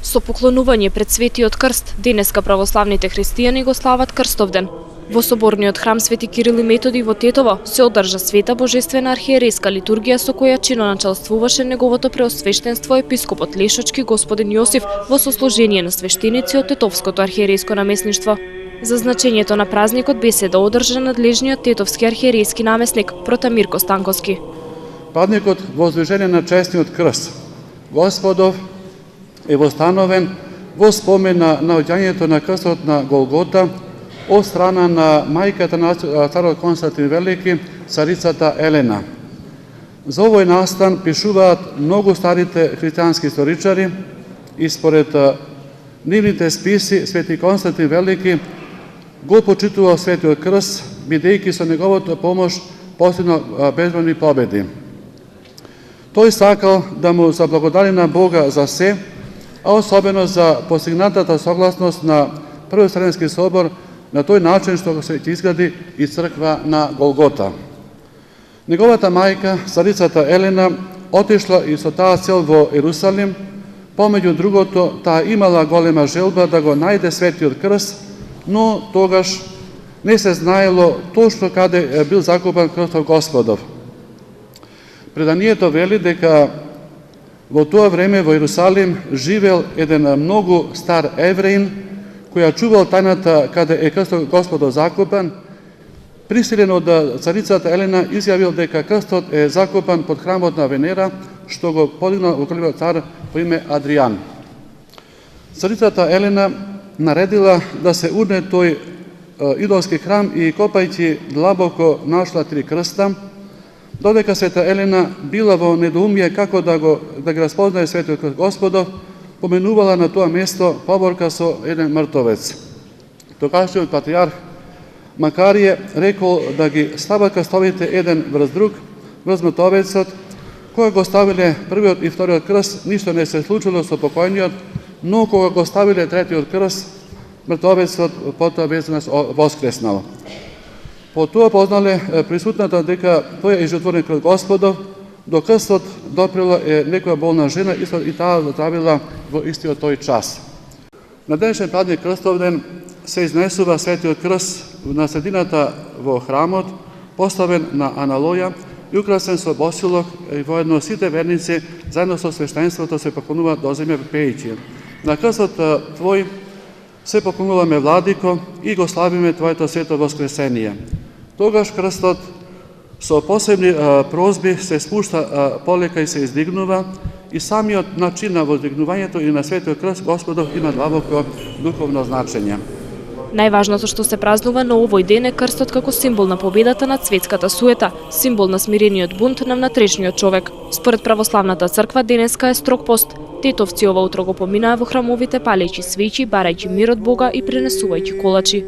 Со поклонување пред Светиот крст, денеска православните христијани го слават Крстовден. Во соборниот храм Свети Кирил и Методи во Тетово се одржа света божествена архиерейска литургија со која чиноначалствуваше неговото преосвештенство епископот Лешочки господин Јосиф во сослужение на свештеници од Тетовското архиерейско намесништво. За значењето на празникот беседа одржа надлежниот тетовски архиерейски намесник прота Мирко Станковски. Празникот возвижение на честниот крст Господов е востановен во спомен на наоѓањето на крстот на Голгота од страна на мајката на царот Константин Велики, царицата Елена. За овој настан пишуваат многу старите христијански историчари и според нивните списи Свети Константин Велики го почитувал Светиот крст, бидејќи со неговата помош постигнал безбројни победи. Тој сакал да му заблагодари на Бога за се, а особено за постигнатата согласност на Првиот Вселенски собор на тој начин што се изгради и црква на Голгота. Неговата мајка, царицата Елена, отишла и со таа цел во Ерусалим, помеѓу другото, таа имала голема желба да го најде Светиот крст, но тогаш не се знаело точно каде бил закопан крстот Господов. Преданието вели дека во тоа време во Ерусалим живел еден многу стар евреин, која чувал тајната каде е крстот Господов закопан. Присилен од царицата Елена изјавил дека крстот е закопан под храмот на Венера, што го подигнал околуван цар по име Адријан. Царицата Елена наредила да се урне тој идолски храм и копајќи длабоко нашла 3 крста. Додека света Елена била во недоумие како да ги распознае Светиот крст Господов, поменувала на тоа место поборка со еден мртовец. Тогашниот патриарх Макарije рекол да ги стават крстовите еден врз друг, врз мртовецот. Кога го ставиле првиот и вториот крст, ништо не се случило со покојниот, но кога го ставиле третиот крст, мртовецот потоа безнадежно воскреснал. По тоа познале присутната дека тој е животворен крст Господов, до крстот допрела некоја болна жена и таа здравила во истиот тој час. На денешен празник Крстовден се изнесува Светиот крст на средината во храмот, поставен на аналоја и украсен со босилок, и воедно сите верници заедно со свештенството се поклонуваат до земја пејќи. На крстот Твој се поклонуваме, Владико, и го славиме Твоето свето воскресение. Тогаш крстот со посебни прозби се спушта полека и се издигнува, и самиот начин на воздигнувањето и на Светиот крст Господов има длабоко духовно значење. Најважното што се празнува на овој ден е крстот како символ на победата над светската суета, символ на смирениот бунт на внатрешниот човек. Според православната црква денеска е строг пост. Тетовци ова утро го поминаа во храмовите палејќи свеќи, барајќи мир од Бога и пренесувајќи колачи.